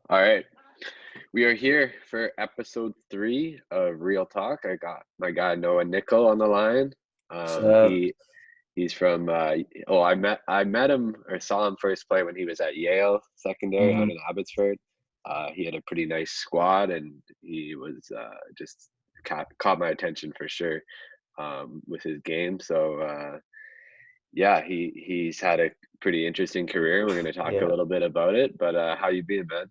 All right. We are here for episode 3 of Real Talk. I got my guy Noah Nickel on the line. Um, So, he he's from I met him or saw him first play when he was at Yale secondary out mhm, in Abbotsford. He had a pretty nice squad and he was just caught my attention for sure with his game. So yeah, he's had a pretty interesting career. We're going to talk a yeah, little bit about it. But how you been, man?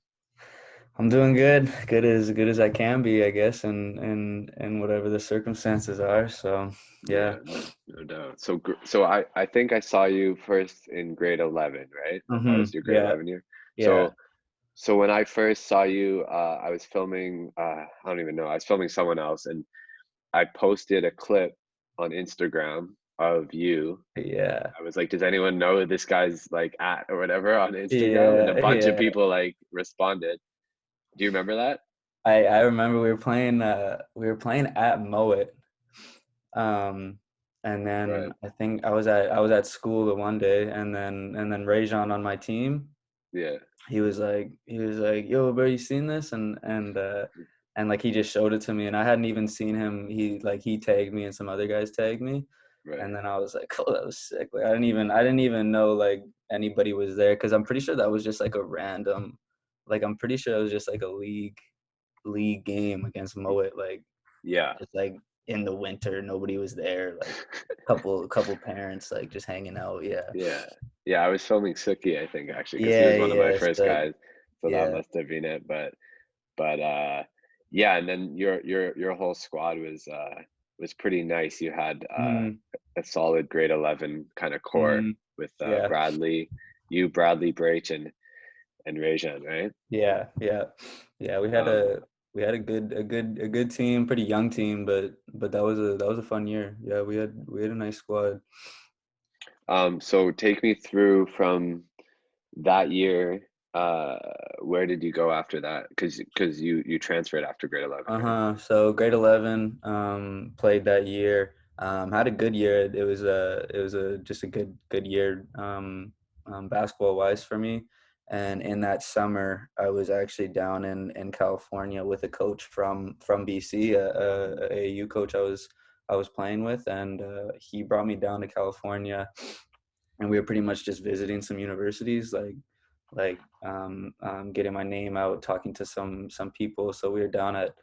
I'm doing good as I can be, I guess, and whatever the circumstances are. So, Yeah, yeah. no doubt. So I think I saw you first in grade 11, right? That was your grade Yeah, 11 year. yeah. So when I first saw you, I was filming, I don't even know, I was filming someone else, and I posted a clip on Instagram of you. Yeah. I was like, does anyone know who this guy's like at or whatever on Instagram? And a Yeah, bunch of yeah. people like responded. Do you remember that? I remember we were playing at Mowat. Um and Right. then I think I was at school the one day, and then Rajon on my team, Yeah. he was like, "Yo, bro, you seen this?" And like he just showed it to me, and I hadn't even seen him. He tagged me, and some other guys tagged me, Right. and then I was like, "Oh, that was sick!" Like I didn't even know like anybody was there, because I'm pretty sure that was just like a random, like I'm pretty sure it was just like a league game against Moet, like Yeah. just like in the winter, nobody was there, like couple parents like just hanging out. Yeah, Yeah. Yeah, I was filming Suki, I think, actually, because he yeah, was one of my yeah. first So guys, so that yeah. must have been it. But yeah, and then your whole squad was pretty nice. You had Mm, a solid grade 11 kind of core mm, with yeah. Bradley, Braich, and Rajan, right? Yeah, yeah, yeah. We had Um, a good team, pretty young team, but that was a fun year. Yeah, we had a nice squad. so take me through from that year. Uh, where did you go after that? Because you transferred after grade 11, right? So grade 11, played that year. Had a good year. It was just a good year, basketball wise for me. And in that summer, I was actually down in California with a coach from BC, a AAU coach I was playing with, and he brought me down to California, and we were pretty much just visiting some universities, getting my name out, talking to some people. So we were down at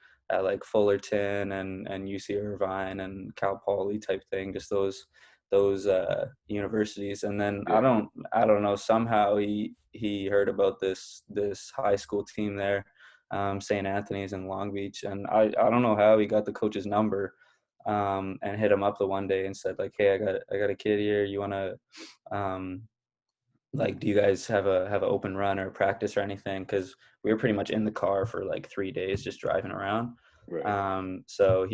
like Fullerton and UC Irvine and Cal Poly type thing, just those universities. And then I Yeah. don't I don't know, somehow he heard about this high school team there, St. Anthony's in Long Beach, and I don't know how he got the coach's number, and hit him up the one day and said like, "Hey, I got a kid here. You want to, um, like, do you guys have an open run or practice or anything?" Because we were pretty much in the car for like 3 days just driving around. Right. So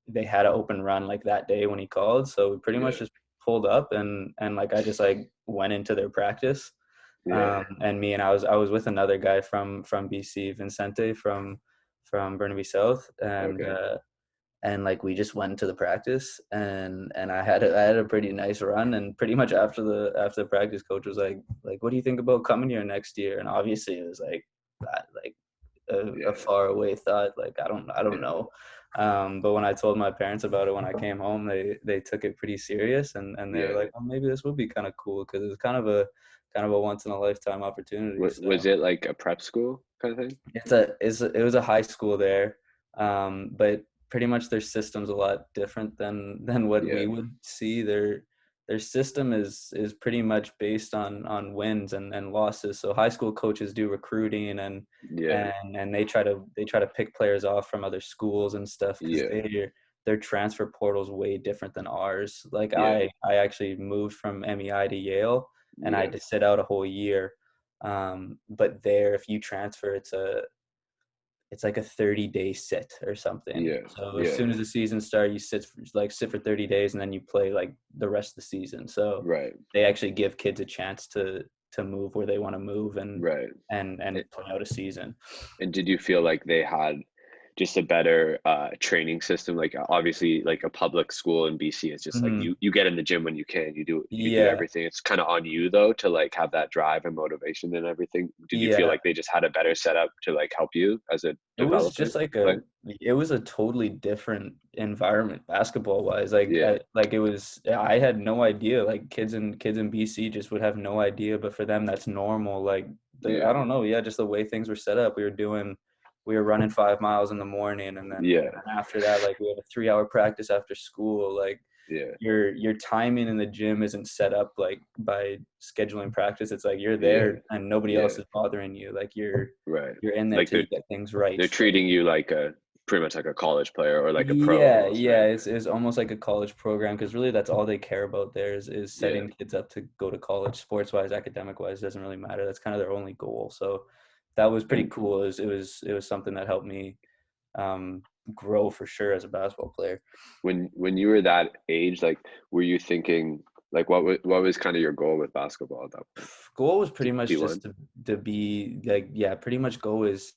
they had an open run like that day when he called. So we pretty much Yeah. just pulled up, and like I just like went into their practice. Yeah. And I was with another guy from BC, Vincente from Burnaby South, Okay. and like we just went to the practice, and I had a pretty nice run, and pretty much after the practice, coach was like, "What do you think about coming here next year?" And obviously it was like that, like a Yeah. far away thought, like I don't Yeah. know. But when I told my parents about it when I came home, they took it pretty serious, and they were Yeah. like, "Oh, maybe this would be kind of cool," because it's kind of a once in a lifetime opportunity. So Was it like a prep school kind of thing? it was a high school there, but pretty much their system's a lot different than what Yeah. we would see. Their system is pretty much based on wins and losses. So high school coaches do recruiting, Yeah. and they try to pick players off from other schools and stuff, because Yeah. their transfer portal is way different than ours. Like Yeah. I actually moved from MEI to Yale, and I had Yeah. to sit out a whole year. But there, if you transfer, it's like a 30-day sit or something. Yeah. So as Yeah. soon as the season starts, you sit for 30 days, and then you play like the rest of the season. So Right. they actually give kids a chance to move where they want to move, and Right. and A- and play out a season. And did you feel like they had just a better training system. Like obviously, like a public school in BC, it's just like Mhm. you get in the gym when you can. You do Yeah. everything. It's kind of on you though to like have that drive and motivation and everything. Did you feel Yeah. like they just had a better setup to like help you as a It was developing just like player? it was a totally different environment basketball wise. Like Yeah, it was I had no idea. Like kids in BC just would have no idea, but for them that's normal. Like I yeah, don't know, yeah, just the way things were set up. We were running 5 miles in the morning, yeah, and then after that, like we had a 3 hour practice after school. Like yeah, your timing in the gym isn't set up like by scheduling practice. It's like you're yeah, there and nobody yeah. else is bothering you. Like Right. you're in there Like till you get things right. they're So treating you like a pretty much like a college player or like a pro yeah, almost, yeah, right? it's almost like a college program because really that's all they care about there is Yeah. setting kids up to go to college. Sports-wise, academic-wise, doesn't really matter. That's kind of their only goal. So that was pretty And cool. It was something that helped me um, grow for sure as a basketball player. when you were that age, like were you thinking like what was kind of your goal with basketball at that point? Goal was To pretty much D1? just to be like, yeah, pretty much go as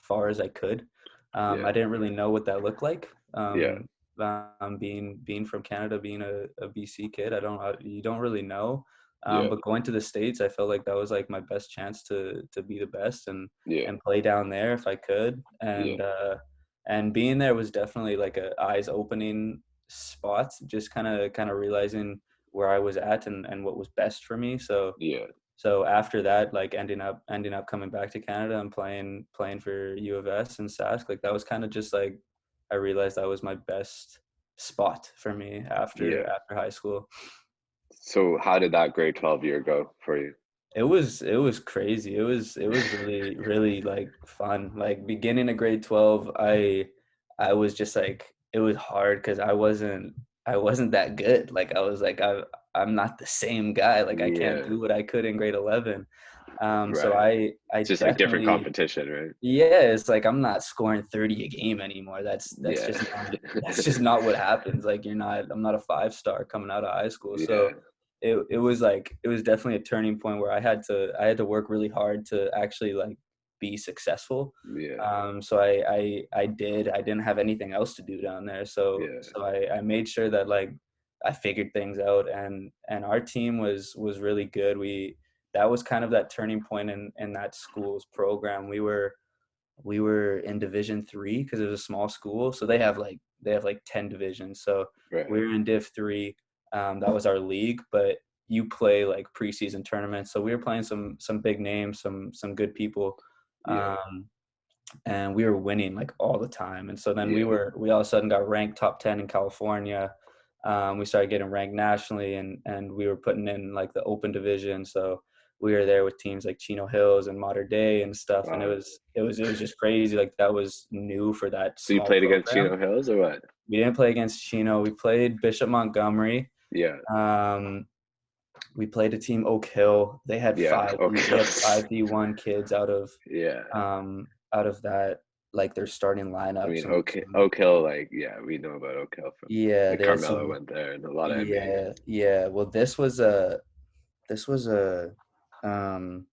far as I could. Yeah. I didn't really know what that looked like. Yeah. Being from Canada, being a BC kid, you don't really know. Yeah. But going to the States, I felt like that was like my best chance to be the best Yeah. and play down there if I could. Yeah. And being there was definitely like a eyes opening spot. Just kind of realizing where I was at and what was best for me. Yeah. So after that, like ending up coming back to Canada and playing for U of S and Sask, like that was kind of just like I realized that was my best spot for me Yeah. after high school. So how did that grade 12 year go for you? It was crazy. It was really really like fun. Like beginning of grade 12, I was just like it was hard because I wasn't that good. Like I was like I'm not the same guy. Like I can't Yeah. do what I could in grade 11. So Right. I It's just like different definitely competition, right? yeah, it's like I'm not scoring 30 a game anymore. That's Yeah. just not that's just not what happens. Like I'm not a five-star coming out of high school. So Yeah. it was definitely a turning point where I had to work really hard to actually like be successful. Yeah. So I didn't have anything else to do down there. Yeah. So I made sure that like I figured things out and our team was really good. That was kind of that turning point in that school's program. We were in Division 3 because it was a small school, so they have like 10 divisions. So we Right. were in Div 3. That was our league, but you play like preseason tournaments. So we were playing some big names, some good people, Yeah. um, and we were winning like all the time. And so then we Yeah. were we all of a sudden got ranked top 10 in California. We started getting ranked nationally, and we were putting in like the open division. So we were there with teams like Chino Hills and Mater Dei and stuff, and it Wow. was it was it was just crazy. Like that was new for that So you small played against program. Chino Hills or what? We didn't play against Chino. We played Bishop Montgomery. Yeah. Um, we played a team Oak Hill. They had Yeah. five. They Okay. had five D1 kids Yeah. out of that like their starting I lineup. mean, Some, Oak some Hill, like, yeah, we know about Oak Hill from yeah, like they had Carmelo some went there and a lot of NBA yeah guys. yeah. Well, this was a um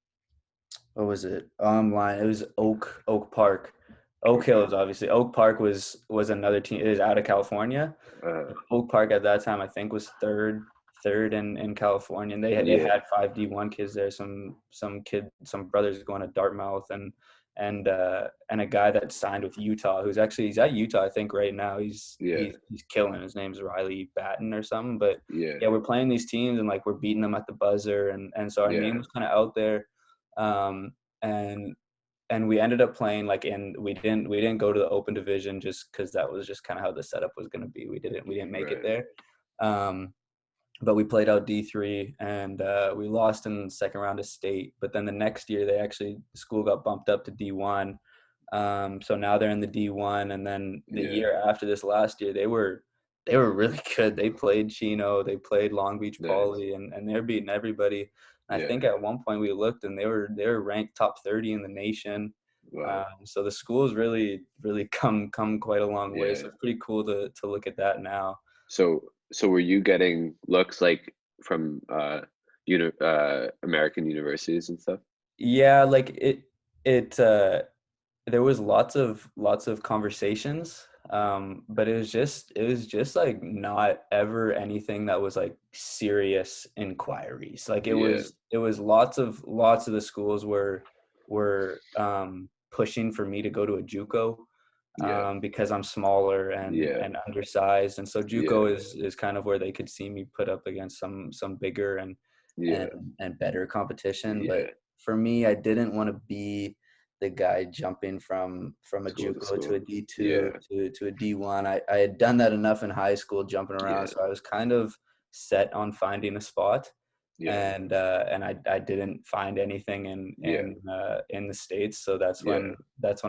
what was it? Line. It was Oak Park. Oak Hill Okay. is obviously Oak Park was another team. It is out of California. Uh, Oak Park at that time I think was third in California. And they yeah. had five D1 kids there. Some brothers going to Dartmouth and a guy that signed with Utah he's at Utah I think right now. Yeah. He's killing. His name's Riley Batten or something. But Yeah. yeah, we're playing these teams and like we're beating them at the buzzer and so our name Yeah. was kind of out there. Um, and and we ended up playing like in we didn't go to the open division just because that was just kind of how the setup was going to be. We didn't make it Right. there. Um, but we played out D3 and we lost in the second round of state. But then the next year, the school got bumped up to D1. So now they're in the D1. And then the Yeah. year after this last year, they were really good. They played Chino, they played Long Beach Nice. Poly, and they're beating everybody. And I Yeah. think at one point we looked and they were ranked top 30 in the nation. Wow. So the school's really really come quite a long way. Yeah. So it's pretty cool to look at that now. So were you getting looks like from American universities and stuff? Yeah, like it there was lots of conversations, but it was just like not ever anything that was like serious inquiries. Like Yeah. it was lots of the schools were pushing for me to go to a JUCO, Yeah. because I'm smaller Yeah. and undersized, and so Yeah. JUCO is kind of where they could see me put up against some bigger and Yeah. and better competition. But Yeah. for me, I didn't want to be the guy jumping from a School to JUCO to school. a D2 Yeah. to a D1. I had done that enough in high school jumping around, Yeah. so I was kind of set on finding a spot, Yeah. and I didn't find anything Yeah. in the States, so that's Yeah. when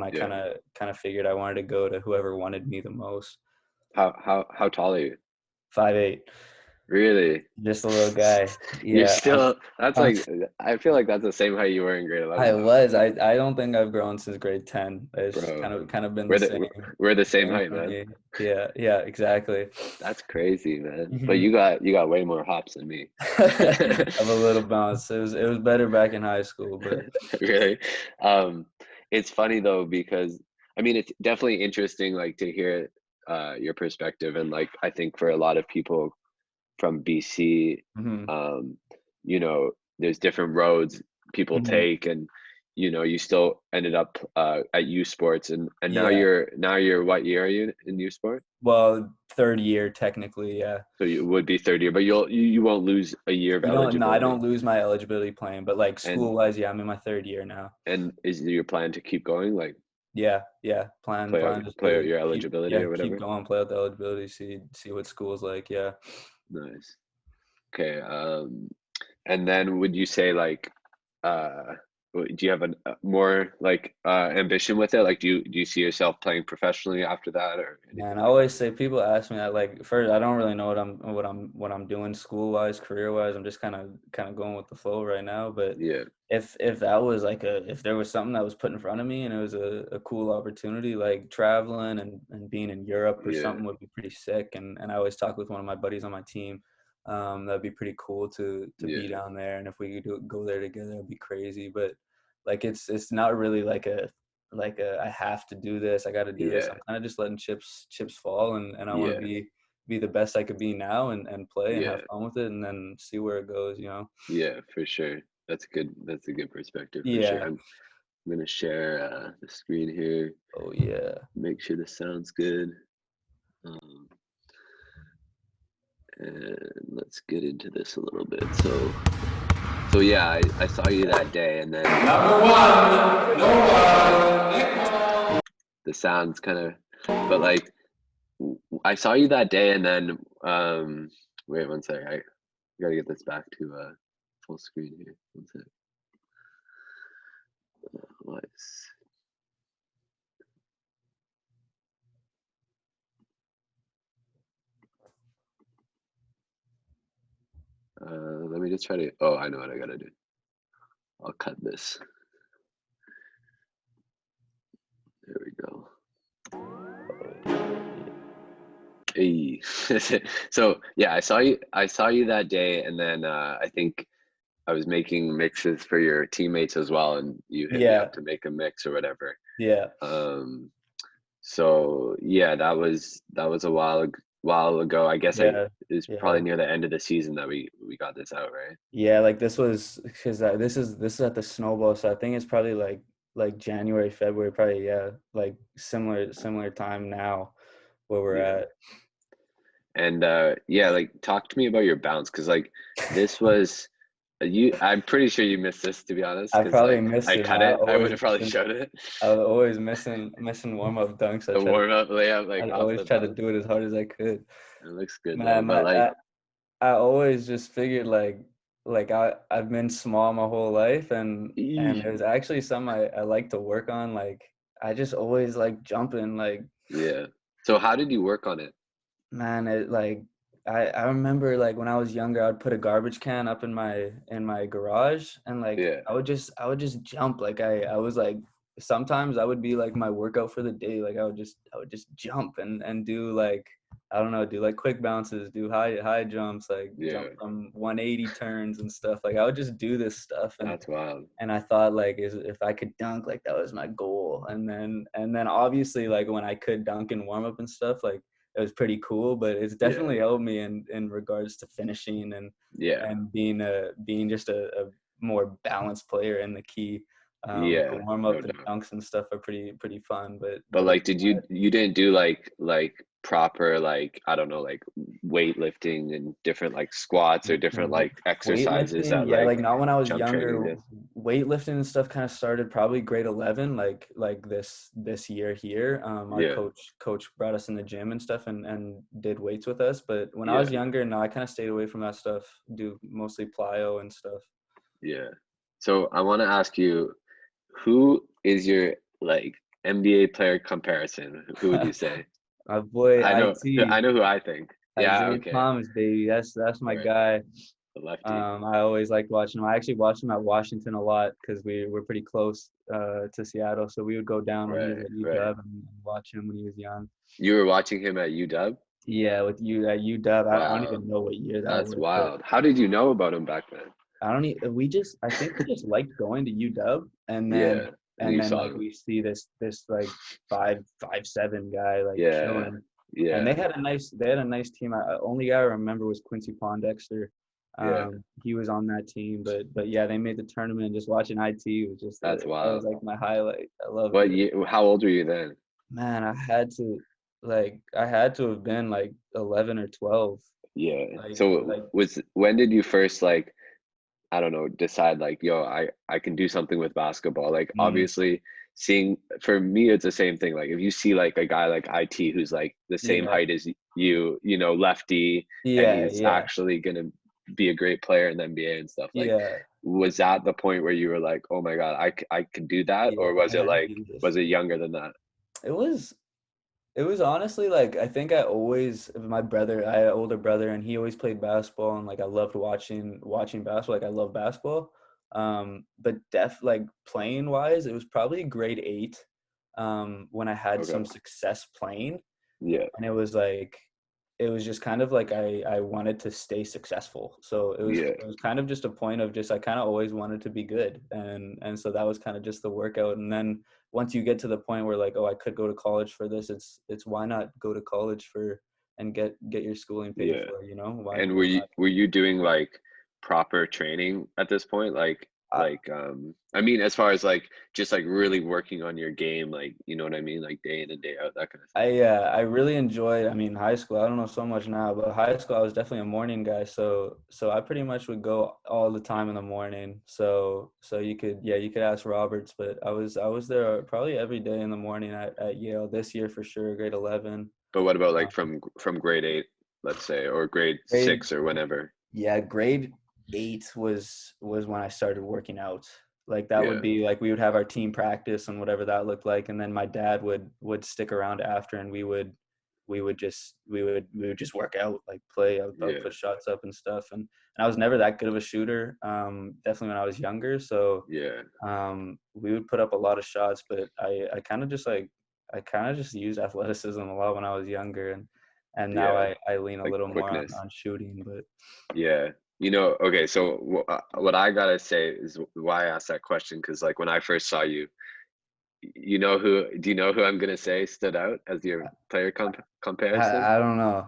I Yeah. kind of figured I wanted to go to whoever wanted me the most. How tall are you? 5'8", Really? just a little guy. You're Yeah, still that's I'm like I feel like that's the same height you were in grade I 11 though, was. I don't think I've grown since grade 10. It's bro. kind of been the We're same we're the same same height, for man. me. Yeah, yeah, exactly. That's crazy, man. But Mhm. you got way more hops than me. Have a little bounce. It was better back in high school, but Really? Um, it's funny though because I mean it's definitely interesting like to hear your perspective and like I think for a lot of people from BC, mhm, um, you know, there's different roads people mhm. take and you know, you still ended up at U Sports and Yeah. now you're what year are you in U Sport? Well, third year technically, yeah. So you would be third year, but you won't lose a year of You don't No, I eligibility. don't lose my eligibility playing, but like And school-wise, yeah, I'm in my third year now. is your plan to keep going, like Yeah, yeah. Plan just play out to your keep eligibility yeah, or keep whatever? going, play out the eligibility, see what school's like, yeah. Nice. Okay. And then would you say like do you have a more like ambition with it? Like do you see yourself playing professionally after that or anything Man, I like that? always say people ask me that like first I don't really know what I'm doing school wise, career wise. I'm just kind of going with the flow right now. But Yeah. if that was like if there was something that was put in front of me and it was a cool opportunity like traveling and being in Europe or Yeah. something would be pretty sick. And I always talk with one of my buddies on my team. That'd be pretty cool to be Yeah. down there, and if we could go there together, it'd be crazy. But like it's not really like I have to do this. I got to do this. Yeah. I'm kind of just letting chips fall, and I want to Yeah. be the best I could be now and play and have Yeah. fun with it, and then see where it goes. Yeah, for sure. That's a good perspective for sure. Yeah. I'm gonna share the screen here, Oh yeah. make sure the sound's good. Um, and let's get into this a little bit. So yeah, I saw you that day, and then the sounds kind of, but like I saw you that day, and then wait one sec, I gotta get this back to full screen here. One sec. Let's, let me just try to. Oh, I know what I gotta do. I'll cut this. There we go. Oh yeah. Hey. So yeah, I saw you that day, and then I think I was making mixes for your teammates as well, and you hit me Yeah. up to make a mix or whatever. Yeah. Um, so yeah, that was a while ago. I guess Yeah. it's Yeah. probably near the end of the season that we got this out, right? Yeah. Like this was because this is at the snowball, so I think it's probably like January, February, probably, yeah, like similar time now where we're Yeah. at. And yeah, like talk to me about your bounce because like this was you. I'm pretty sure you missed this to be honest I because probably like missed I it, man. cut it. I would have probably showed it. I was always missing warm up dunks. The warm up layup like I off always the try to bounce. do it as hard as I could. It looks good though, Man, but like I always just figured like I've been small my whole life, and eesh, it was actually something I like to work on. Like I just always like jumping. Like yeah. So how did you work on it? man, it like I remember like when I was younger, I would put a garbage can up in my garage, and like Yeah, I would just jump. Like I was like sometimes I would be like my workout for the day. Like I would just jump and do like I don't know, do like quick bounces, do high jumps, like jump Yeah, from 180 turns and stuff. Like I would just do this stuff, that's wild. and I thought like if I could dunk, like that was my goal. And then obviously like when I could dunk in warm up and stuff, like it was pretty cool. But it's Yeah, definitely helped me in regards to finishing yeah, and being just a more balanced player in the key. The yeah, warm no up and doubt. dunks and stuff are pretty fun. But But like, you didn't do like proper like I don't know like weightlifting and different like squats or different like exercises weightlifting, that yeah, like like not when I was jump training younger. did? Weightlifting and stuff kind of started probably grade 11, like this year here. Our Yeah, coach brought us in the gym and stuff and did weights with us. But when I was yeah, younger, no, I kind of stayed away from that stuff. Do mostly plyo and stuff. yeah. So I want to ask you, who is your like NBA player comparison? Who would you say? My boy I know, IT, I know who I think. Yeah, Isaiah okay, Thomas, baby. That's my right, guy. the lefty. I always liked watching him. I actually watched him at Washington a lot because we're pretty close to Seattle. So we would go down when he was Right, at right. UW and watch him when he was young. You were watching him at UW? Yeah, with you at UW. I don't Wow, even know what year that that's was, but wild. How did you know about him back then? I don't even, I think we just liked going to UW, Yeah, and you then saw like him. we see this like 5'7" guy like Yeah, killing, and yeah, they had a nice team. Only guy I remember was Quincy Pondexter. yeah. He was on that team, but yeah, they made the tournament. And just watching IT was just That's that was wild. like my highlight. I loved What it. year? How old were you then? Man, I had to have been like 11 or 12. Yeah. Like So like was when did you first like I don't know decide like yo I can do something with basketball? Like mm, obviously seeing for me it's the same thing. Like if you see like a guy like IT who's like the same yeah, height as you know lefty, and yeah, he's yeah, actually gonna be a great player in the NBA and stuff. Like yeah, was that the point where you were like, oh my God, I could do that, yeah. or was I it gotta like do this. was it younger than that? It was It was honestly like I think I always I had an older brother and he always played basketball and like I loved watching basketball. Like I love basketball. But like playing wise, it was probably grade 8 when I had some Okay. success playing, Yeah. and it was just kind of like I wanted to stay successful. So Yeah. it was kind of just a point of just I kind of always wanted to be good, and so that was kind of just the workout. And then once you get to the point where like, oh, I could go to college for this, it's why not go to college for and get your schooling paid Yeah. for, you know? And Why not? were you doing like proper training at this point? I mean as far as like just like really working on your game, like you know what I mean? Like day in and day out, that kind of thing. I really enjoyed, I mean, high school. I don't know so much now, but high school I was definitely a morning guy. So I pretty much would go all the time in the morning. So you could ask Roberts, but I was there probably every day in the morning at Yale this year for sure, grade 11. But what about like Um, from grade 8, let's say, or grade grade 6 or whenever? Yeah, grade 8 was when I started working out. Like that would Yeah. be like we would have our team practice and whatever that looked like, and then my dad would stick around after, and we would just work out, like play. I would Yeah. put shots up and stuff, and I was never that good of a shooter. Definitely when I was younger, so Yeah. we would put up a lot of shots, but I kind of just used athleticism a lot when I was younger, and now Yeah. I lean a Like little more quickness. on shooting, but. Yeah. You know, okay, so what I gotta say is why I asked that question, because like when I first saw you, do you know who I'm gonna say stood out as your player comparison? I don't know.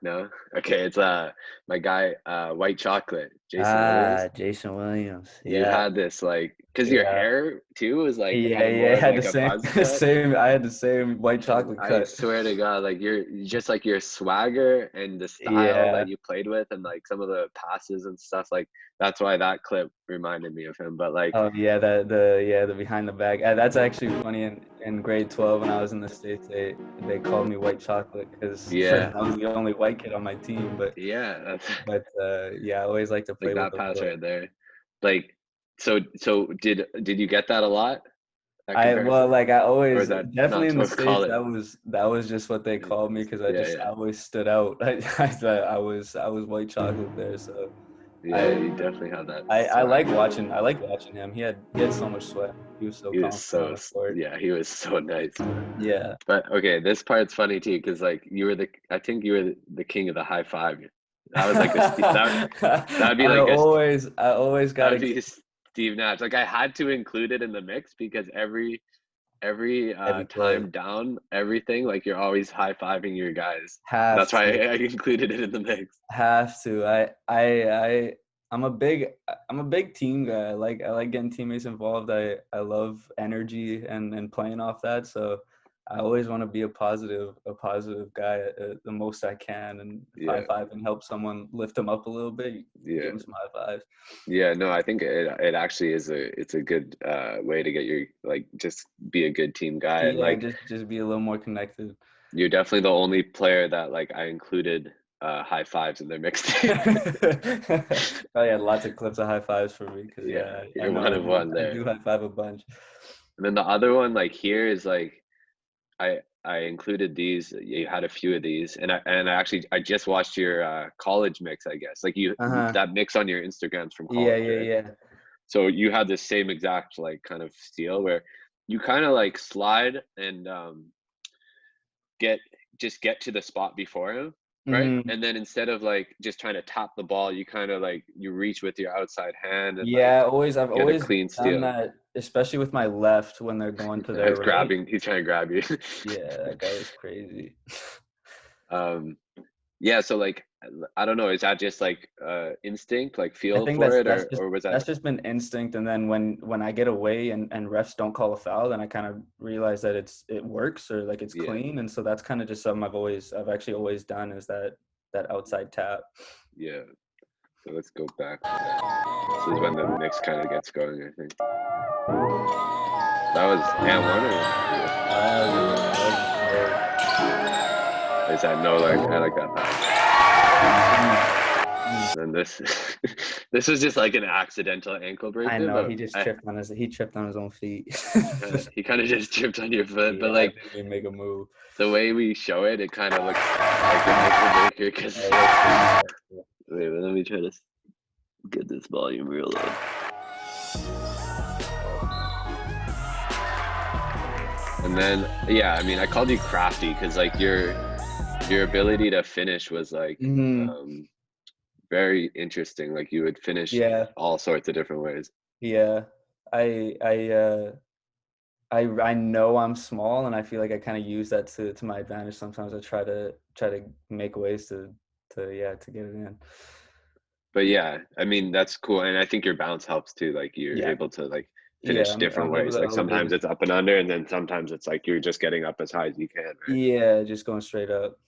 No? Okay, it's my guy White Chocolate, Jason Williams. Jason Williams. You Yeah, had this like because your yeah, hair too was like yeah, kind of yeah. more I of had the like a same, buzz cut. same. I had the same white And chocolate I cut. swear to God, like you're just like your swagger and the style Yeah. that you played with and like some of the passes and stuff, like that's why that clip reminded me of him. But like, Oh yeah, the behind the back. That's actually funny. In grade 12, when I was in the States, they called me white chocolate because yeah, I was the only white kid on my team. yeah, that's Yeah, I always like to like play with that the pass boys. right there. Like, so did you get that a lot? That Well, comparison, like I or always is that definitely not in the what call States, it? that was just what they called me because Yeah, I always stood out. I thought I was white chocolate there, so Yeah, you definitely have that I swag. like watching him. He had so much sweat. He was so He was confident on so the court. yeah, he was so nice, man. Yeah. But okay, this part's funny too, because like I think you were the king of the high five. That was like that'd be like I always that gotta would get be Steve Nash. Like I had to include it in the mix because every every play. time down everything, like you're always high fiving your guys. Have That's why to. I included it in the mix. Have to. I'm a big team guy. I like getting teammates involved. I love energy and playing off that. So I always want to be a positive guy the most I can, and if high Yeah, five and help someone lift them up a little bit, you give yeah. them some high fives. Yeah, no, I think it actually is it's a good way to get your like just be a good team guy and Yeah, like just be a little more connected. you're definitely the only player that like I included high fives in their mixtape. Oh yeah, lots of clips of high fives for me because Yeah, yeah, I you're know one of one I there. do high five a bunch. And then the other one like here is like I included these. You had a few of these, and I actually I just watched your college mix. I guess like you Uh-huh. that mix on your Instagrams from Yeah, college, yeah, right? yeah. So you had the same exact like kind of steal where you kind of like slide and get get to the spot before him, right? Mhm. And then instead of like just trying to tap the ball, you kind of like you reach with your outside hand and like Yeah, I've get a always clean done steal. that, especially with my left when they're going to Yeah, their he's right. grabbing, he's trying to grab you. Yeah, that guy was crazy. um yeah, so like I don't know, is that just like instinct, like I feel think for it just or was that that's just been instinct, and then when I get away and refs don't call a foul, then I kind of realize that it works or like it's yeah, clean, and so that's kind of just something I've actually always done is that outside tap. yeah. So let's go back to that. This is when the mix kind of gets going, I think. That was and one or is that no like I like that pass. And this this was just like an accidental ankle I breaker, know but he tripped on his own feet. he kind of just tripped on your foot. But Yeah, I like didn't even make a move. the way we show it, it kind of looks like an ankle breaker. Because wait, let me try to get this volume real low. And then yeah, I mean, I called you crafty because like your ability to finish was like Mhm. um, very interesting. Like you would finish Yeah, all sorts of different ways. yeah. I I uh I know I'm small, and I feel like I kind of use that to my advantage. Sometimes I try to make ways to get it in. But yeah, I mean that's cool, and I think your bounce helps too. Like you're Yeah, able to like yeah. finish different I'm ways. Like I'm a big sometimes it's up and under, and then sometimes it's like you're just getting up as high as you can, right? yeah, just going straight up.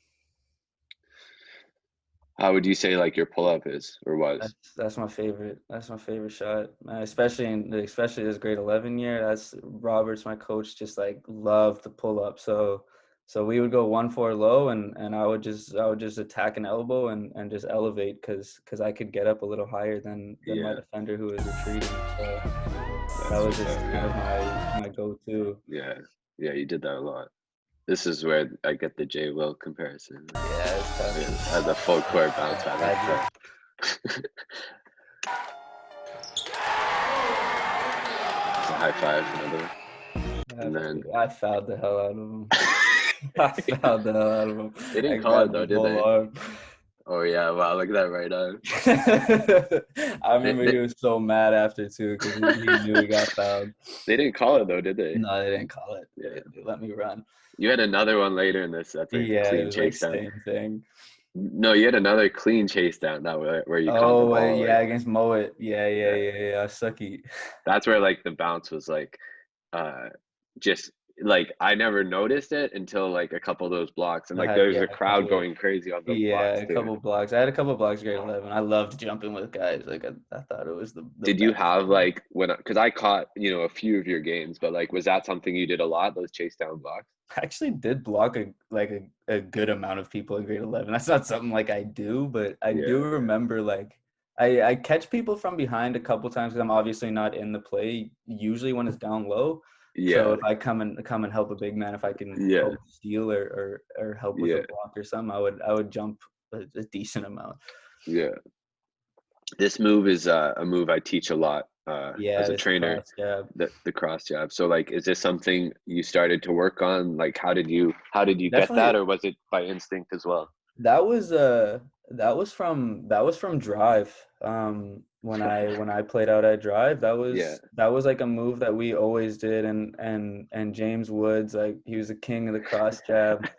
How would you say like your pull up is or was? That's my favorite. That's my favorite shot, man, especially this grade 11 year. That's Roberts, my coach, just like loved to pull up. So we would go 1-4 low, and I would just attack an elbow and just elevate because I could get up a little higher than my Yeah, defender who was retreating. So that that's was what's just up. kind Yeah, of my go-to. yeah, yeah. You did that a lot. This is where I get the J Will comparison. Yeah, it's tough. As a full court bounce back, I that's just tough. It's a high five, another one, and then I fouled the hell out of him. I fouled the hell out of him. they I didn't call it grabbed though, his did whole they? arm. Oh yeah, wow, look at that right arm. I They, remember they, he was so mad after too because he knew he got fouled. they didn't call it though, did they? No, they didn't call it. Yeah. They let me run. You had another one later in this. That's a Yeah, it clean was like chase down. same thing. No, you had another clean chase down that where you caught the Oh, ball. yeah, Like, against Moet. yeah, Yeah. Sucky. that's where like the bounce was like, uh, just like I never noticed it until like a couple of those blocks, and I like had there's yeah a a crowd couple. going crazy on those Yeah, blocks a too. couple blocks. I had a couple blocks grade 11. I loved jumping with guys. Like I thought it was the Did you best have thing. like when because I caught a few of your games, but like was that something you did a lot? Those chase down blocks? I actually did block a good amount of people in grade 11. That's not something like I do, but I do Yeah, remember like I catch people from behind a couple times because I'm obviously not in the play usually when it's down low. So yeah, if I come and help a big man, if I can yeah, help steal or help with a yeah, block or something, I would jump a decent amount. yeah. This move is a move I teach a lot Yeah, as a it's a trainer. cross jab. The cross jab. So like, is this something you started to work on? Like, how did you get that, Definitely. or was it by instinct as well? That was that was from Drive. When I played out at Drive, Yeah, that was like a move that we always did, and James Woods, like he was the king of the cross jab.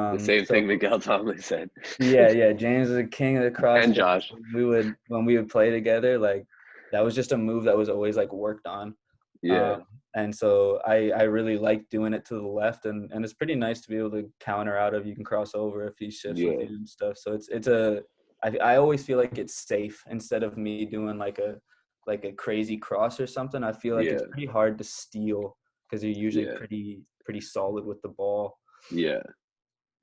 the same So thing Miguel Tomlin said, yeah, yeah, James is the king of the cross and jab. Josh. So when we would play together, like that was just a move that was always like worked on. Yeah, Um, and so I really like doing it to the left, and it's pretty nice to be able to counter out of. You can cross over if he shifts with yeah, you and stuff. So it's a I always feel like it's safe instead of me doing like a crazy cross or something. I feel like it's yeah, pretty hard to steal because you're usually yeah, pretty solid with the ball. yeah.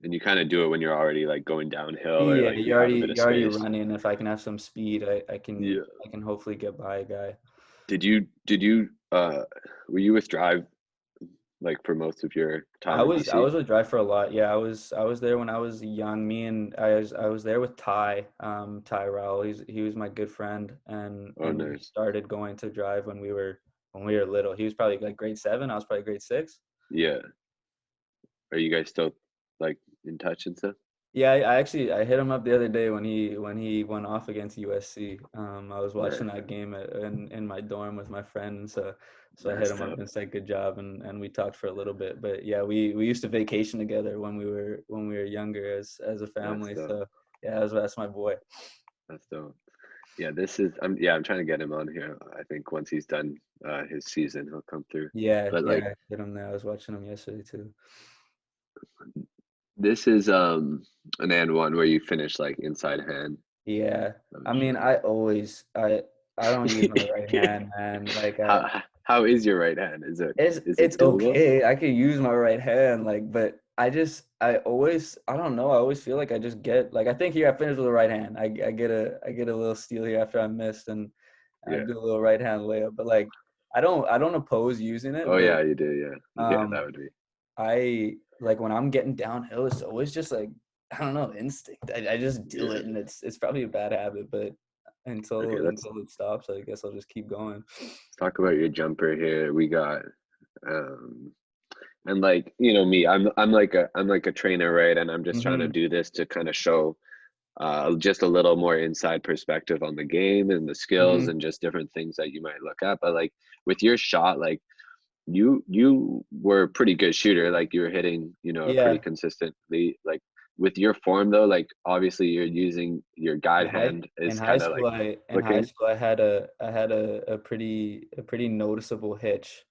And you kind of do it when you're already like going downhill, or Yeah, like you have a bit of you're already space. running. If I can have some speed, Yeah. I can hopefully get by a guy. Did you were you with Drive like for most of your time in I BC? was with Drive for a lot. Yeah, I was there when I was young. Me and I was there with Ty Rowell. He was my good friend, Oh, and we nice. started going to Drive when we were little. He was probably like grade 7. I was probably grade 6. Yeah. Are you guys still like in touch and stuff? Yeah, I actually I hit him up the other day when he went off against USC. I was watching Nice. that game in my dorm with my friend, and so I hit That's him up dope. and said good job, and we talked for a little bit. But yeah, we used to vacation together when we were younger as a That's family. dope. So yeah, that's my boy. That's dope. Yeah, I'm trying to get him on here. I think once he's done his season, he'll come through. Yeah, But yeah, like, I hit him there. I was watching him yesterday too. this is an and one where you finish like inside hand. Yeah, I'm I mean, sure. I don't use my right hand, man. Like How is your right hand? Is it's it doable? okay. I could use my right hand, like, but I don't know. I always feel like I just get like I think here I finished with the right hand. I get a little steal here after I missed, and I Yeah. do a little right hand layup. But like I don't oppose using it, Oh but yeah, you do. Yeah. Yeah, um that would be. I like when I'm getting downhill, it's always just like I don't know, instinct. I just do Yeah. it, and it's probably a bad habit, but Okay, until it stops, I guess I'll just keep going. let's talk about your jumper here. We got um and like, me, I'm like a trainer, right? And I'm just trying to Hmm. do this to kind of show just a little more inside perspective on the game and the skills Hmm. and just different things that you might look at. But like with your shot, like you were a pretty good shooter. Like you were hitting, a pretty Yeah. consistently. Like with your form though, like obviously you're using your guide hand is kind of like In high flicking school I had a pretty noticeable hitch.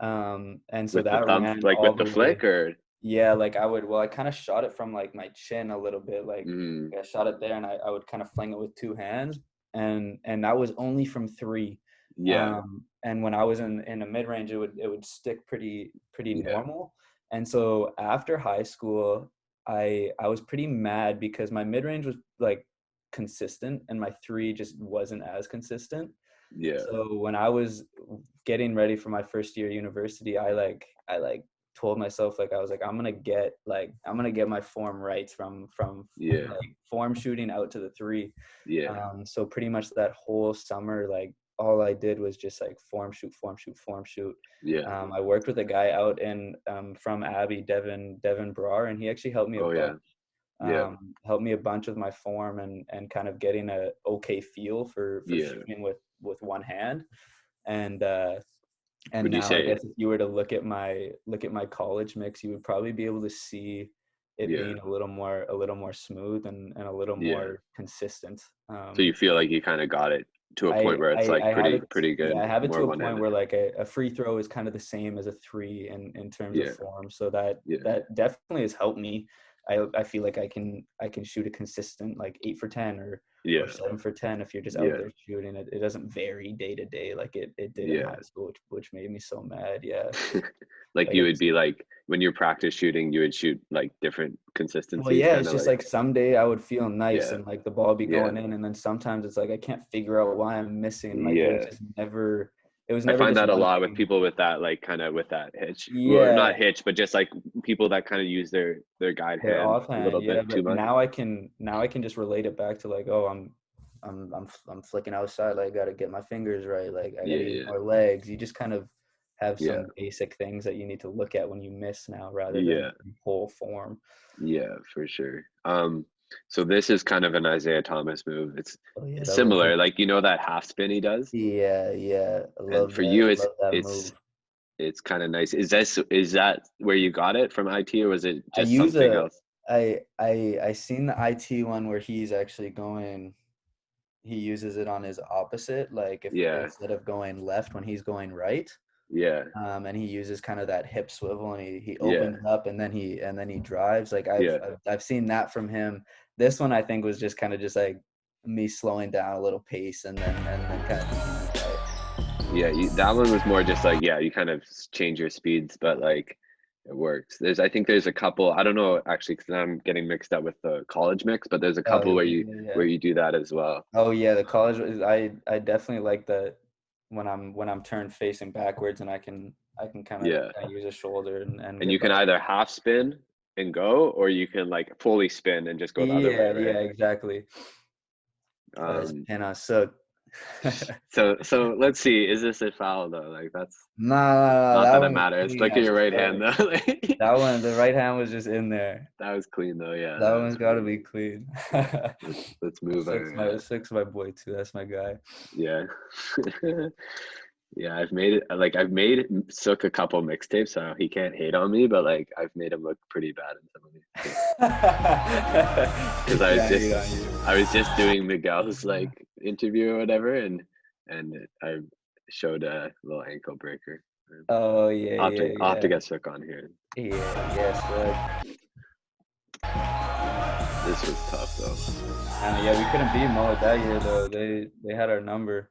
And so with the that thumb, ran like all with the the flick way. or Yeah, like I kind of shot it from like my chin a little bit. mm, I shot it there, and I would kind of fling it with two hands, and that was only from three. yeah, And when I was in a mid range, it would stick pretty yeah, normal. And so after high school, I was pretty mad because my mid range was like consistent, and my three just wasn't as consistent. yeah, So when I was getting ready for my first year at university, I like told myself like I was like I'm gonna get my form right from yeah, like form shooting out to the three. yeah, So pretty much that whole summer, like all I did was just like form shoot, form shoot, form shoot. yeah. I worked with a guy out in from Abbey, Devin Brar, and he actually helped me a Oh bunch. yeah, yeah, Helped me a bunch with my form and kind of getting a okay feel for yeah. shooting with one hand. And Would you now I say, guess if you were to look at my college mix, you would probably be able to see it yeah, being a little more smooth and a little yeah? more consistent. So you feel like you kind of got it to a point where it's like I have pretty it. pretty Yeah, good, I have it more to a point one-handed. where like a free throw is kind of the same as a three in terms of Yeah, form. So yeah, that definitely has helped me. I feel like I can shoot a consistent like 8 for 10 or yeah, 7 for 10 if you're just out yeah, there shooting. It doesn't vary day to day like it did in yeah. high school, which made me so mad. Yeah, Like like you would it's be like when you're practice shooting, you would shoot like different well, consistencies, yeah, kind it's of just like like someday I would feel nice yeah, and like the ball be yeah, going in, and then sometimes it's like I can't figure out why I'm missing. Like yeah. it was I never find just that a one lot with thing. people with that like kind of with that hitch, or not Yeah, hitch, but just like people that kind of use their guide they're hand a offhand. little Yeah, bit too but much. now I can just relate it back to like, oh, I'm flicking outside. Like I gotta get my fingers right. Like I gotta use Yeah, more legs. You just kind of have yeah, some basic things that you need to look at when you miss now, rather than yeah, whole form. yeah, for sure. So this is kind of an Isaiah Thomas move. It's Oh yeah, that was similar, like that half spin he does, yeah, yeah. I and love for that. you, Love that it's move. it's kind of nice. Is that where you got it from IT, or was it I just use something a else? I seen the IT one where he's actually going. He uses it on his opposite, like if Yeah, instead of going left when he's going right. yeah, And he uses kind of that hip swivel, and he yeah, opens up, and then he drives. Like yeah, I've seen that from him. This one I think was just kind of just like me slowing down a little pace, and then kind of thinking like, all right, yeah. That one was more just like, yeah, you kind of change your speeds, but like it works. I think there's a couple. I don't know actually, because I'm getting mixed up with the college mix, but there's a oh couple yeah, yeah, where yeah. you do that as well. Oh yeah, the college. I definitely like that when I'm turned facing backwards, and I can kind Yeah. of use a shoulder and And get you can back. either half spin and go, or you can like fully spin and just go the other way, Yeah, right? yeah, exactly. Oh, this Um, pin suck. so let's see. Is this a foul though? Like that's Nah, nah, nah, not that that it one was matters. clean Look at as your right hand fuck. though. Like, That one, the right hand was just in there. that was clean though. Yeah, That that one's was got to pretty. be clean. Yeah. Let's move our. Six my boy too. That's my guy. Yeah. Yeah, I've made Sook a couple mixtapes, so he can't hate on me, but like I've made him look pretty bad in some of these too. He Because can't hate on you. I was just doing Miguel's like interview or whatever, and I showed a little ankle breaker. Oh yeah, yeah, I'll have to yeah, get Sook on here. yeah. Yes, look. This was tough though. Yeah, we couldn't beat Mo that year though. They had our number.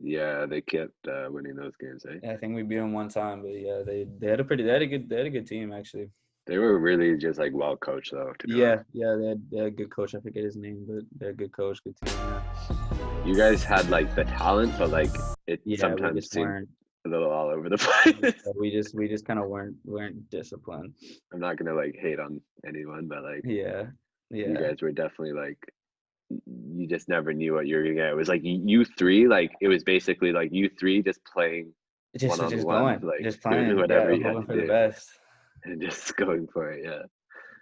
Yeah, they kept winning those games, eh? Yeah, I think we beat them one time, but yeah, they had a good team actually. They were really just like well coached though, to be Yeah, honest. yeah, they had a good coach. I forget his name, but they're a good coach, good team. Yeah, You guys had like the talent, but like it yeah, we sometimes just seemed weren't. a little all over the place. We just kind of weren't disciplined. I'm not gonna like hate on anyone, but like Yeah, you yeah. guys were definitely like you just never knew what you were gonna get. It was like you three, like it was basically like you three just playing one on Just one, going, like just doing playing. whatever Yeah, you had hoping to for the do best. and just going for it. Yeah.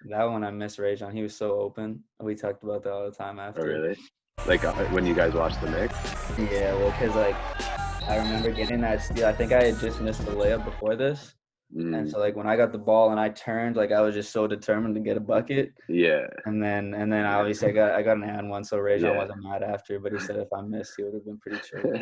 That one I miss Rage on. He was so open. We talked about that all the time Oh, after. really? Like when you guys watched the mix? Yeah, well, cause like I remember getting that steal. I think I had just missed the layup before this, and Mm, so like when I got the ball and I turned, like I was just so determined to get a bucket. yeah. And then Yeah. obviously I got an and one, so Rajon Yeah. wasn't mad after, but he said if I missed, he would have been pretty choked.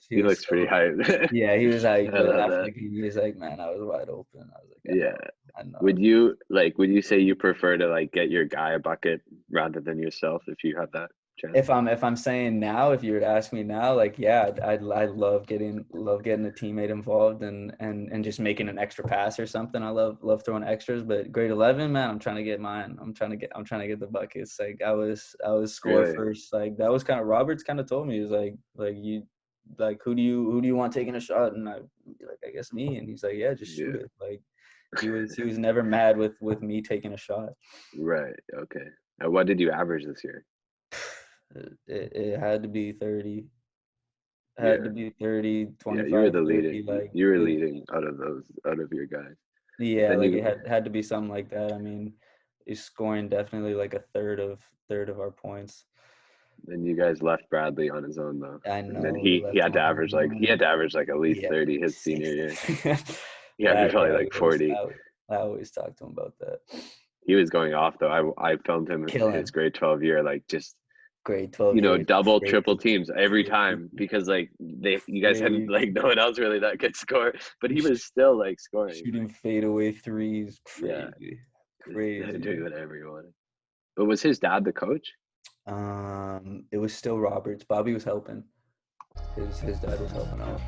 He He was looks pretty so hyped. yeah, he was like, I but love after that. the game, he was like, man, I was wide open. I was like, Yeah. I know. Would you say you prefer to like get your guy a bucket rather than yourself if you had that chance? If I'm saying now, if you were to ask me now, like yeah, I love getting a teammate involved and just making an extra pass or something. I love throwing extras, but grade 11, man, I'm trying to get mine. I'm trying to get the buckets. Like I was score Really? first. Like that was kind of Roberts kind of told me. He was like you like who do you want taking a shot? And I like I guess me. And he's like, yeah, just shoot Yeah. it. Like he was never mad with me taking a shot. Right. Okay. What did you average this year? It had to be 30. Had to Yeah. be 30, Yeah, you were 25, the leading. 30. Like You were it, leading out of your guys. yeah, Then like you it had to be something like that. I mean, he's scoring definitely like a third of our points. then you guys left Bradley on his own though. I And then know we he left had him to on his average like own. at least Yeah, 30 like his senior year. 60. He averaged probably Yeah, like 40. I always talk to him about that. He was going off though. I filmed him his Killing. grade 12 year, like just Grade 12 years. double, triple Crazy. teams every Crazy. time because like you guys hadn't like Crazy. no one else really that could score, but he was still like scoring. Shooting Like fadeaway threes. yeah, Crazy. just Crazy. doing whatever he wanted. But was his dad the coach? It was still Roberts. Bobby was helping. His dad was helping out.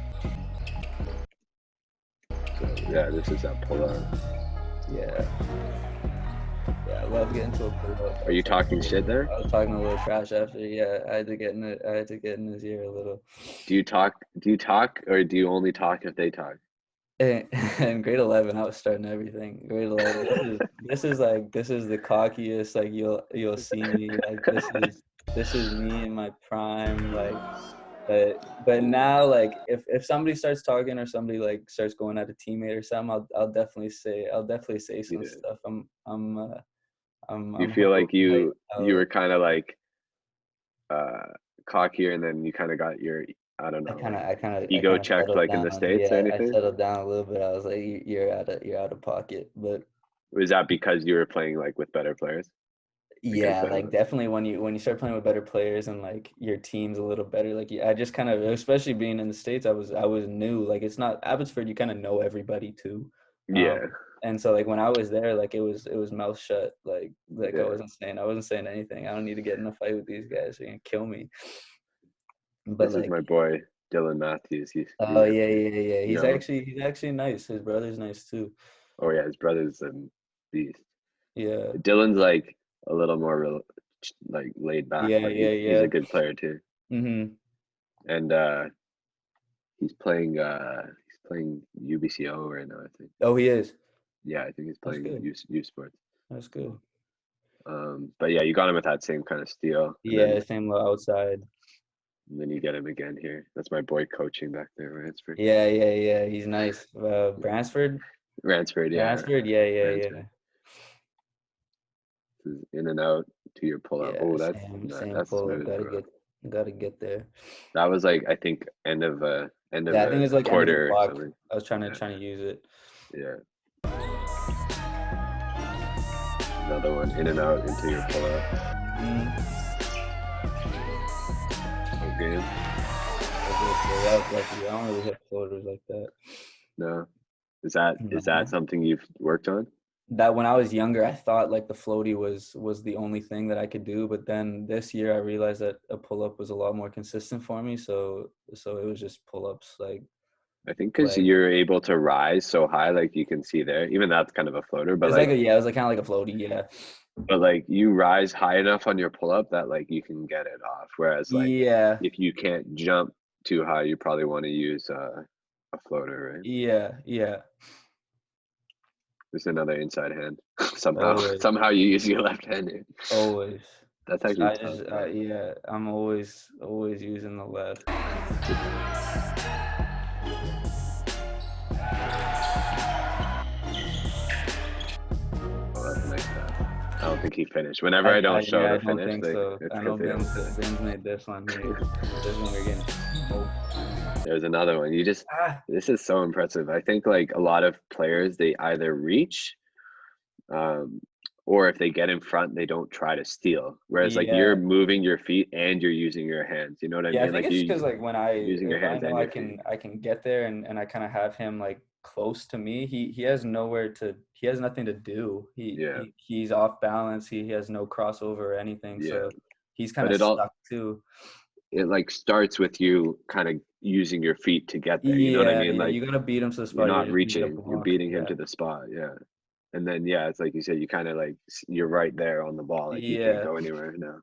So yeah, this is that pull out. Yeah. Yeah, I love getting to a pull up. Are you talking shit there? I was talking a little trash after. Yeah, I had to get in his ear a little. Do you talk or do you only talk if they talk? In grade 11, I was starting everything. Grade 11. This is the cockiest like you'll see me. Like this is me in my prime, like, but now, like, if somebody starts talking or somebody, like, starts going at a teammate or something, I'll definitely say some Yeah. stuff. Do you I'm feel like hyped you out. were kind of like uh cockier, and then you kind of got your, I don't know, like I ego kinda checked settled like in the down. States or Yeah, I anything? settled down a little bit. I was like, you're out of pocket." But Was that because you were playing like with better players? Because yeah, like, definitely when you start playing with better players and, like, your team's a little better, like, I just kind of, especially being in the States, I was new. Like, it's not Abbotsford, you kinda know everybody too. Um, yeah, and so, like, when I was there, like, it was mouth shut. Like, yeah. I wasn't saying anything. I don't need to get in a fight with these guys. They're gonna kill me. But, This is like, my boy Dylan Matthews. oh, He's yeah, yeah, yeah. young. He's actually nice. His brother's nice too. Oh yeah, his brother's a beast. Yeah. Dylan's like a little more like laid back, Yeah, but yeah, he's a yeah. good player too. Mhm. And he's playing UBCO right now, I think. Oh, he is. Yeah, I think he's That's playing good. U Sports. That's good. But yeah, you got him with that same kind of steel, Yeah, same low outside. and then you get him again here. That's my boy coaching back there, Ransford. Yeah, yeah, yeah. He's nice. Bransford? Ransford, yeah, Bransford? Yeah, yeah, Ransford. yeah. This is in and out to your pull up. Yeah, Oh, same that's pull up. smooth, bro. Gotta get there. That was like, I think end of Yeah, I think it's a like end of the quarter or clock. something. I was Yeah, trying to use it. yeah. Another one in and out into your pull up. Mhm. Whole game. That was it, bro. That was lucky. I don't really hit floaters like that. No, is that No. something you've worked on? That when I was younger, I thought like the floaty was the only thing that I could do, but then this year I realized that a pull up was a lot more consistent for me. So it was just pull ups, I think because like you're able to rise so high, like you can see there. Even that's kind of a floater, it's like a yeah, it was like kind of like a floaty, yeah, but like you rise high enough on your pull up that like you can get it off. Whereas like yeah, if you can't jump too high, you probably want to use a floater, right? yeah, yeah, Just another inside hand. always, Somehow you use your left hand here. always. That's So actually tough, bro. yeah, I'm always using the left. Oh, that's a nice pass. I don't think he finished. Whenever I don't show Yeah, I the don't finish, think so. it's I because know they don't finish. Ben's made this one here. This one we're getting smoked. There's another one. Ah, This is so impressive. I think like a lot of players, they either reach, um, or if they get in front, they don't try to steal. Whereas like you're yeah. moving your feet and you're using your hands. You know what I Yeah, I mean? think Like it's you because like using your if I hands know and your feet. I can get there and I kind of have him like close to me, he has nowhere to he has nothing to do. Yeah, He's off balance. He has no crossover or anything. yeah. So he's kind But of stuck too. it like starts with you kind of using your feet to get there. You know what I Yeah, mean? yeah. Like You gotta beat him to the you're spot. You're not just gonna get a reaching, you're block. beating him Yeah. to the spot. Yeah. And then yeah, it's like you said, you kind of like you're right there on the ball. Like you can't Yeah. go anywhere now.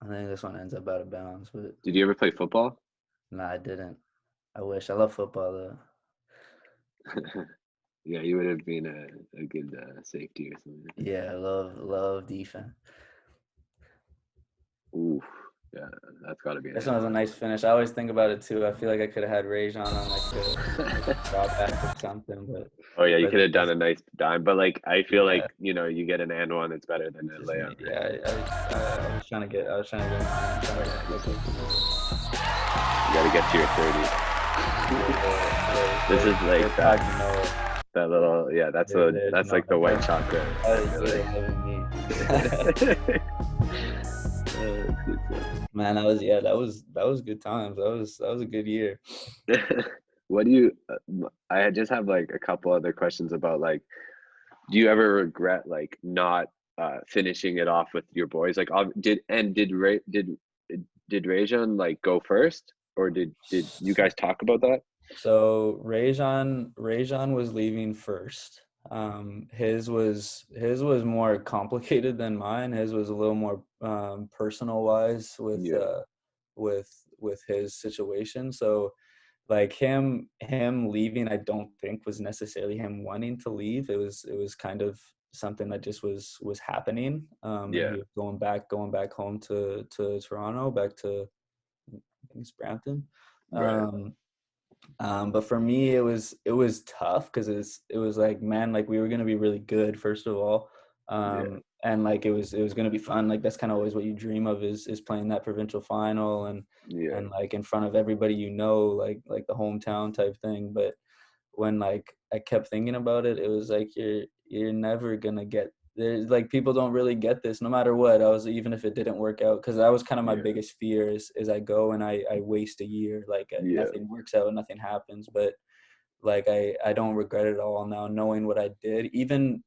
I think this one ends up out of bounds, but Did you ever play football? no, I didn't. I wish. I love football though. Yeah, you would have been a good safety or something. Yeah, I love defense. Oof. Yeah, that's got to be an This and one was a one. nice finish. I always think about it too. I feel like I could have had Rajon on like a drawback or something, Oh yeah, you but could have done a nice dime, but like I feel yeah, like you get an and one, it's better than a just me. layup, right? Yeah, I was trying to get mine. I'm trying to Yeah, look like you got to get to your 30. This is like they're talking no. that little yeah. There's That's no like the white that chocolate. I is feel good like. at living me. That's good Man, that was good times. That was a good year. stuff. What do you? I just have like a couple other questions about like, do you ever regret like not finishing it off with your boys? Like, did Rajon like go first, or did you guys talk about that? So Rajon was leaving first. His was more complicated than mine. His was a little more personal wise Yeah, with his situation. So like him leaving, I don't think was necessarily him wanting to leave. It was kind of something that just was happening. And Yeah. he was going back home to Toronto, back to I think it's Brampton. Right. Um, but for me, it was tough because it was like, man, like we were gonna be really good first of all, Yeah. and like it was gonna be fun. Like that's kind of always what you dream of is playing that provincial final Yeah. and like in front of everybody, like the hometown type thing. But when like I kept thinking about it, it was like you're never gonna get there's like people don't really get this no matter what. I was even if it didn't work out because that was kind of my Yeah. biggest fear is I go and I waste a year like Yeah. nothing works out, nothing happens. But like I don't regret it all now knowing what I did. Even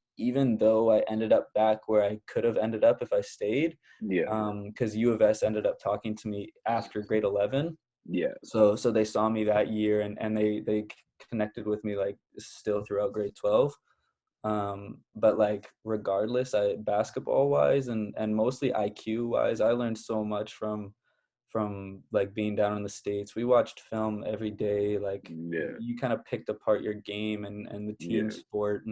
though I ended up back where I could have ended up if I stayed, Yeah. because U of S ended up talking to me after grade 11, Yeah. so they saw me that year and they connected with me like still throughout grade 12. But like regardless, I basketball wise and mostly IQ wise, I learned so much from like being down in the States. We watched film every day. Like Yeah. you kind of picked apart your game and the team Yeah. sport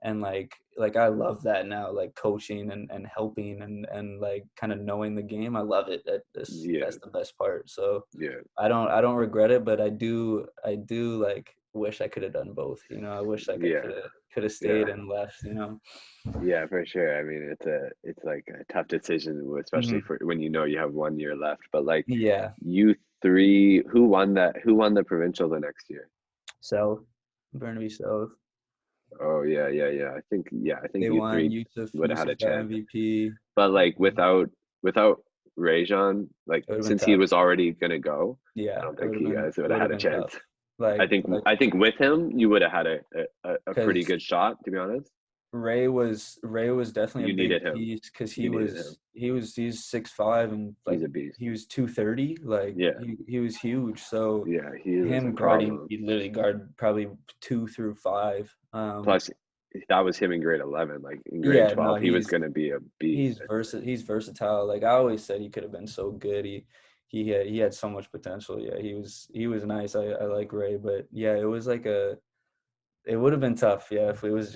and like I love that now, like coaching and helping and like kind of knowing the game. I love it. That's Yeah. the best part. So Yeah. I don't regret it, but I do like wish I could have done both. I wish like I Yeah. could have stayed Yeah. and left. Yeah, for sure. I mean, it's like a tough decision, especially Hmm. for when you know you have 1 year left. But like Yeah. you three, who won that? Who won the provincial the next year? South, Burnaby South. Oh yeah, yeah, yeah. I think They you won. three Yusuf would have had Yusuf a got chance. MVP. But like without Rajon, like It would have been since he tough. was already gonna go, I Yeah, don't it think would have you been guys would it have would had have a been chance. tough. I Like think like I think with him you would have had a pretty because good shot, to be honest. Ray was definitely a You big needed him. piece because You needed him. he's 6'5" and He's like a beast. he was 230. Like Yeah, he was huge. So yeah, he was a him guarding, problem. he literally guard probably 2 through 5. Plus, that was him in grade 11. Like in grade Yeah, no, 12, he was gonna be a beast. he's versatile. Like I always said, he could have been so good. He had so much potential. Yeah, he was nice. I like Ray, but yeah, it would have been tough. Yeah, if it was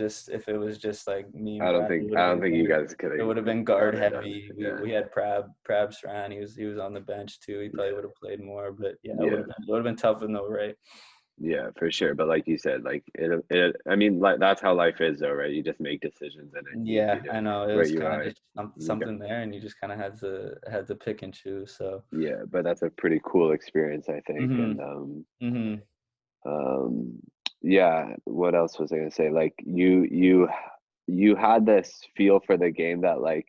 just like me and I don't Brad, think I don't think you guys could it would have been have guard got it done. heavy. We Yeah, we had Prab Stran. He was on the bench too. He probably yeah, would have played more, but yeah, it would yeah. have been tough with no Ray. Yeah, for sure. But like you said, like I mean, like that's how life is, though, right? You just make decisions, and it leads you Yeah, to I know. It where was you kind of are. just You got, something there, and you just kind of had to pick and choose. So. yeah, but that's a pretty cool experience, I think. And Mhm. Mhm. um, yeah. What else was I gonna say? Like you had this feel for the game that like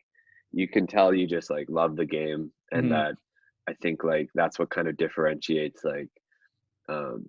you can tell you just like love the game, and Mhm. that I think like that's what kind of differentiates like um,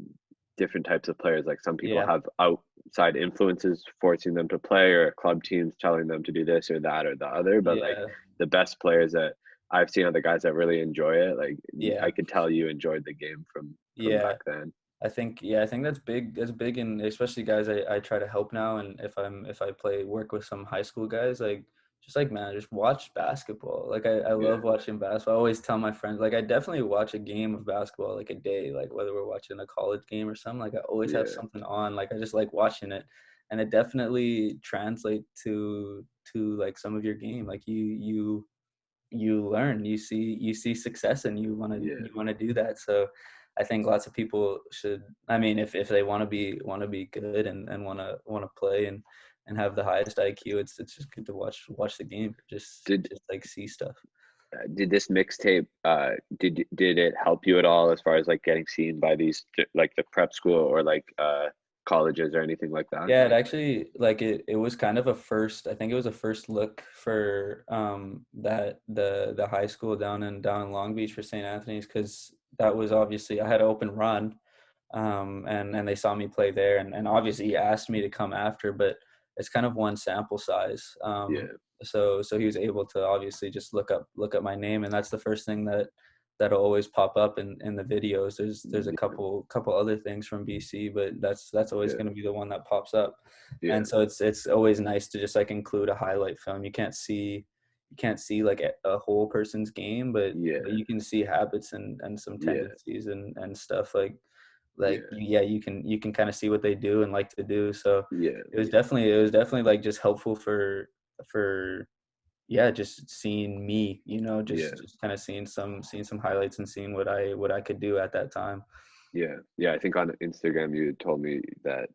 different types of players. Like some people Yeah. have outside influences forcing them to play, or club teams telling them to do this or that or the other. But like Yeah. the best players that I've seen are the guys that really enjoy it. Like I Yeah. could tell you enjoyed the game from Yeah. back then. I think that's big. That's big, and especially guys I try to help now. And if I play work with some high school guys, like just like man, just watch basketball. Like I Yeah, love watching basketball. I always tell my friends like I definitely watch a game of basketball like a day. Like whether we're watching a college game or something, like I always have yeah, something on. Like I just like watching it, and it definitely translates to like some of your game. Like you learn, you see success, and you want to yeah. you want to do that. So I think lots of people should, I mean, if they want to be good and want to play and have the highest IQ, it's just good to watch the game, Did just like see stuff. did this mixtape did it help you at all as far as like getting seen by these like the prep school or like colleges or anything like that? Yeah, it actually like it was kind of a first, I think it was a first look for that the high school down in Long Beach for St. Anthony's, because that was obviously I had an open run, and they saw me play there, and obviously he asked me to come after, but it's kind of one sample size. Yeah, So he was able to obviously just look up my name, and that's the first thing that'll always pop up in the videos. There's a yeah, couple other things from BC, but that's always yeah, going to be the one that pops up. yeah, And so it's always nice to just like include a highlight film. You can't see like a whole person's game, but yeah, you can see habits and some yeah. tendencies and stuff like yeah, yeah, you can kind of see what they do and like to do. So yeah, it was definitely like just helpful for yeah, just seeing me, yeah, just kind of seeing some highlights and seeing what I could do at that time. yeah, yeah. I think on Instagram you had told me that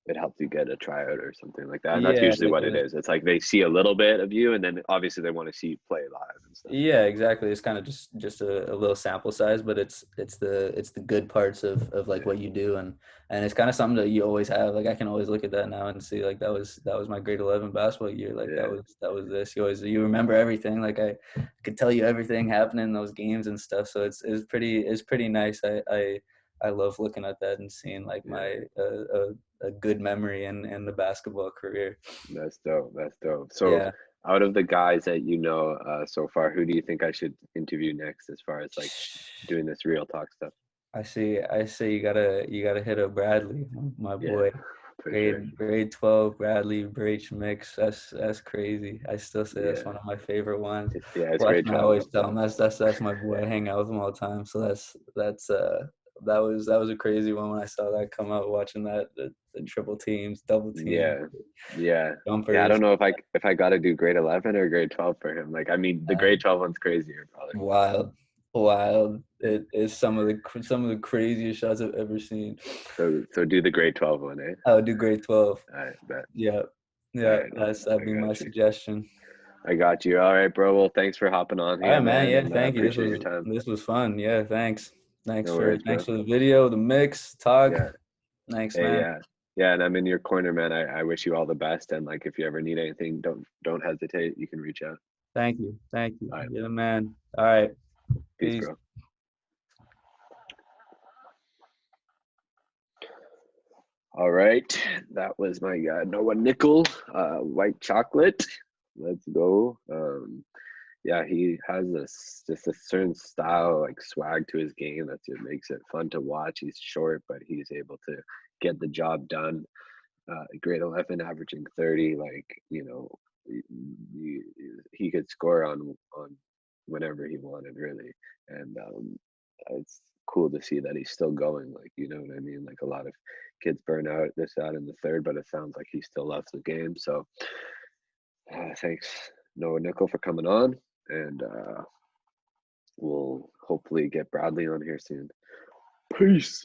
it helped you get a tryout or something like that, and that's Yeah, usually like what it is. It's like they see a little bit of you, and then obviously they want to see you play live and stuff. yeah, exactly. It's kind of just a little sample size, but it's the good parts of like Yeah, what you do, and it's kind of something that you always have. Like I can always look at that now and see like that was my grade 11 basketball year. Like that yeah, was that was this. You remember everything. Like I could tell you everything happening in those games and stuff. So it's pretty nice. I love looking at that and seeing like yeah. my a good memory in the basketball career. That's dope. That's dope. So, Yeah. out of the guys that you know so far, who do you think I should interview next as far as like doing this real talk stuff? I see you gotta hit up Bradley, my Yeah, boy. for sure. Grade 12, Bradley Breach mix. That's crazy. I still say that's Yeah, one of my favorite ones. yeah, it's Watch grade me, I 12. always tell him that's my boy. I hang out with him all the time. So that was a crazy one when I saw that come out, watching that the triple teams, double teams, Yeah, yeah, yeah. I don't jumpers. know if I got to do grade 11 or grade 12 for him. Like, I mean, the grade 12 one's crazier, probably. Wild, wild. Yeah. It is some of the craziest shots I've ever seen. So do the grade 12 one, eh? I would do grade 12. All right, bet. Yeah, All yeah. right, That'd I be my got you. suggestion. I got you. All right, bro. Well, thanks for hopping on All right, here, man. man, Yeah, and thank you. This appreciate your was time. this was fun. Yeah, thanks. Thanks No for worries, thanks bro. for the video, the mix, talk. Yeah. Thanks, Hey, man. yeah. Yeah, and I'm in your corner, man. I wish you all the best. And like if you ever need anything, don't hesitate. You can reach out. Thank you. Thank you. All right. You're the man. All right. Peace, Peace. bro. All right. That was my Noah Nickel, white chocolate. Let's go. Yeah, he has this just a certain style, like swag to his game that's it makes it fun to watch. He's short, but he's able to get the job done. Grade 11, averaging 30. Like he could score on whenever he wanted, really. And it's cool to see that he's still going. Like you know what I mean. Like a lot of kids burn out this out in the third, but it sounds like he still loves the game. So thanks Noah Nickel for coming on, and we'll hopefully get Bradley on here soon. Peace.